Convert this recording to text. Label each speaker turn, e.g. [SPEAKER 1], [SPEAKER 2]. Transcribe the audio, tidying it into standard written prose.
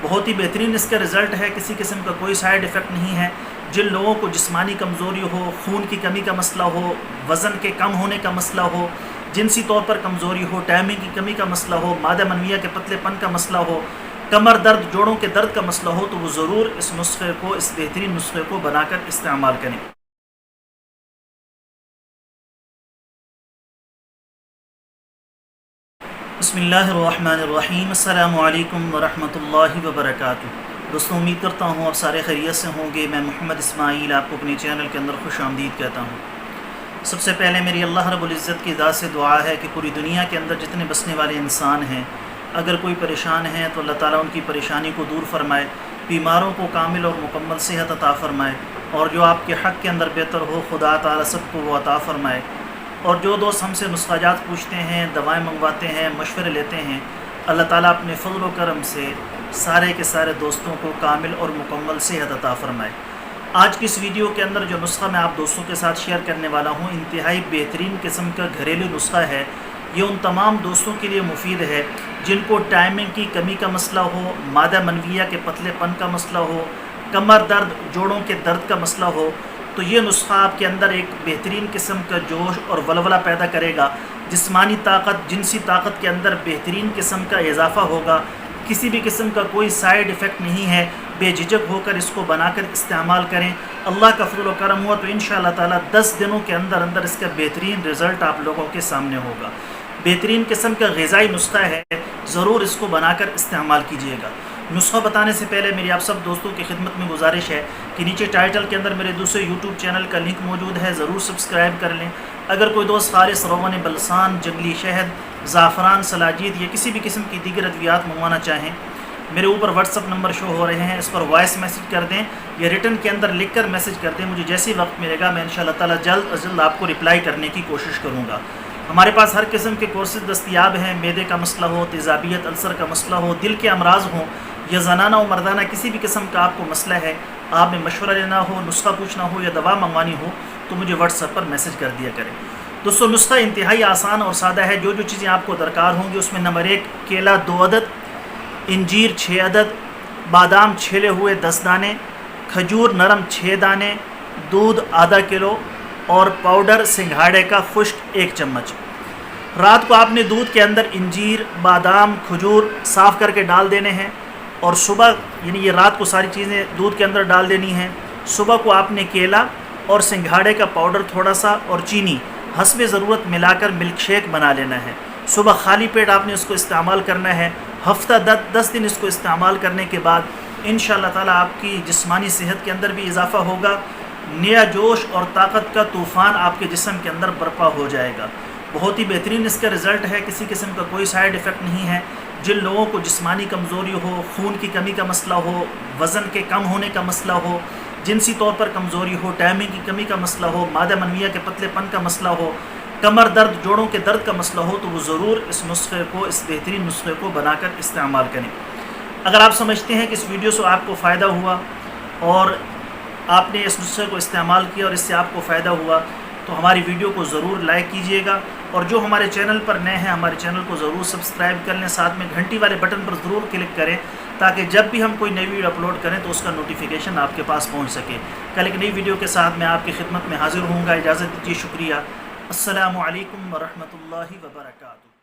[SPEAKER 1] بہت ہی بہترین اس کا رزلٹ ہے، کسی قسم کا کوئی سائیڈ ایفیکٹ نہیں ہے۔ جن لوگوں کو جسمانی کمزوری ہو، خون کی کمی کا مسئلہ ہو، وزن کے کم ہونے کا مسئلہ ہو، جنسی طور پر کمزوری ہو، ٹائمنگ کی کمی کا مسئلہ ہو، مادہ منویہ کے پتلے پن کا مسئلہ ہو، کمر درد، جوڑوں کے درد کا مسئلہ ہو، تو وہ ضرور اس نسخے کو، اس بہترین نسخے کو بنا کر استعمال کریں۔ بسم اللہ الرحمن الرحیم۔ السلام علیکم ورحمۃ اللہ وبرکاتہ۔ دوستوں، امید کرتا ہوں آپ سارے خیریت سے ہوں گے۔ میں محمد اسماعیل آپ کو اپنے چینل کے اندر خوش آمدید کہتا ہوں۔ سب سے پہلے میری اللہ رب العزت کی ذات سے دعا ہے کہ پوری دنیا کے اندر جتنے بسنے والے انسان ہیں، اگر کوئی پریشان ہے تو اللہ تعالیٰ ان کی پریشانی کو دور فرمائے، بیماروں کو کامل اور مکمل صحت عطا فرمائے، اور جو آپ کے حق کے اندر بہتر ہو خدا تعالیٰ سب کو وہ عطا فرمائے۔ اور جو دوست ہم سے نسخہ جات پوچھتے ہیں، دوائیں منگواتے ہیں، مشورے لیتے ہیں، اللہ تعالیٰ اپنے فضل و کرم سے سارے کے سارے دوستوں کو کامل اور مکمل صحت عطا فرمائے۔ آج کی اس ویڈیو کے اندر جو نسخہ میں آپ دوستوں کے ساتھ شیئر کرنے والا ہوں، انتہائی بہترین قسم کا گھریلو نسخہ ہے۔ یہ ان تمام دوستوں کے لیے مفید ہے جن کو ٹائمنگ کی کمی کا مسئلہ ہو، مادہ منویہ کے پتلے پن کا مسئلہ ہو، کمر درد، جوڑوں کے درد کا مسئلہ ہو، تو یہ نسخہ آپ کے اندر ایک بہترین قسم کا جوش اور ولولہ پیدا کرے گا۔ جسمانی طاقت، جنسی طاقت کے اندر بہترین قسم کا اضافہ ہوگا۔ کسی بھی قسم کا کوئی سائیڈ ایفیکٹ نہیں ہے۔ بے جھجک ہو کر اس کو بنا کر استعمال کریں۔ اللہ کا فضل و کرم ہوا تو انشاءاللہ تعالیٰ 10 دنوں کے اندر اس کا بہترین رزلٹ آپ لوگوں کے سامنے ہوگا۔ بہترین قسم کا غذائی نسخہ ہے، ضرور اس کو بنا کر استعمال کیجیے گا۔ نسخہ بتانے سے پہلے میری آپ سب دوستوں کی خدمت میں گزارش ہے کہ نیچے ٹائٹل کے اندر میرے دوسرے یوٹیوب چینل کا لنک موجود ہے، ضرور سبسکرائب کر لیں۔ اگر کوئی دوست خالص روغن بلسان، جنگلی شہد، زعفران، سلاجید یا کسی بھی قسم کی دیگر ادویات منگوانا چاہیں، میرے اوپر واٹس ایپ نمبر شو ہو رہے ہیں، اس پر وائس میسج کر دیں یا ریٹن کے اندر لکھ کر میسج کر دیں۔ مجھے جیسی وقت ملے گا میں انشاءاللہ تعالیٰ جلد از جلد آپ کو رپلائی کرنے کی کوشش کروں گا۔ ہمارے پاس ہر قسم کے کورسز دستیاب ہیں۔ معدے کا مسئلہ ہو، تیزابیت، السر کا مسئلہ ہو، دل کے امراض ہوں یا زنانہ و مردانہ کسی بھی قسم کا آپ کو مسئلہ ہے، آپ میں مشورہ لینا ہو، نسخہ پوچھنا ہو یا دوا منگوانی ہو تو مجھے واٹس ایپ پر میسج کر دیا کریں۔ دوستو، نسخہ انتہائی آسان اور سادہ ہے۔ جو چیزیں آپ کو درکار ہوں گی اس میں نمبر 1 کیلا 2 عدد، انجیر 6 عدد، بادام چھیلے ہوئے 10 دانے، کھجور نرم 6 دانے، دودھ آدھا کلو اور پاؤڈر سنگھاڑے کا خشک 1 چمچ۔ رات کو آپ نے دودھ کے اندر انجیر، بادام، کھجور صاف کر کے ڈال دینے ہیں، اور صبح یعنی یہ رات کو ساری چیزیں دودھ کے اندر ڈال دینی ہیں۔ صبح کو آپ نے کیلا اور سنگھاڑے کا پاؤڈر تھوڑا سا اور چینی حسب ضرورت ملا کر ملک شیک بنا لینا ہے۔ صبح خالی پیٹ آپ نے اس کو استعمال کرنا ہے۔ ہفتہ 10 دن اس کو استعمال کرنے کے بعد انشاءاللہ تعالیٰ آپ کی جسمانی صحت کے اندر بھی اضافہ ہوگا، نیا جوش اور طاقت کا طوفان آپ کے جسم کے اندر برپا ہو جائے گا۔ بہت ہی بہترین اس کا رزلٹ ہے، کسی قسم کا کوئی سائیڈ ایفیکٹ نہیں ہے۔ جن لوگوں کو جسمانی کمزوری ہو، خون کی کمی کا مسئلہ ہو، وزن کے کم ہونے کا مسئلہ ہو، جنسی طور پر کمزوری ہو، ٹائمنگ کی کمی کا مسئلہ ہو، مادہ منویہ کے پتلے پن کا مسئلہ ہو، کمر درد، جوڑوں کے درد کا مسئلہ ہو، تو وہ ضرور اس نسخے کو، اس بہترین نسخے کو بنا کر استعمال کریں۔ اگر آپ سمجھتے ہیں کہ اس ویڈیو سے آپ کو فائدہ ہوا اور آپ نے اس نسخے کو استعمال کیا اور اس سے آپ کو فائدہ ہوا تو ہماری ویڈیو کو ضرور لائک کیجیے گا، اور جو ہمارے چینل پر نئے ہیں ہمارے چینل کو ضرور سبسکرائب کر لیں، ساتھ میں گھنٹی والے بٹن پر ضرور کلک کریں تاکہ جب بھی ہم کوئی نئی ویڈیو اپلوڈ کریں تو اس کا نوٹیفیکیشن آپ کے پاس پہنچ سکے۔ کل ایک نئی ویڈیو کے ساتھ میں آپ کی خدمت میں حاضر ہوں گا۔ اجازت دیجیے، شکریہ۔ السلام علیکم ورحمۃ اللہ وبرکاتہ۔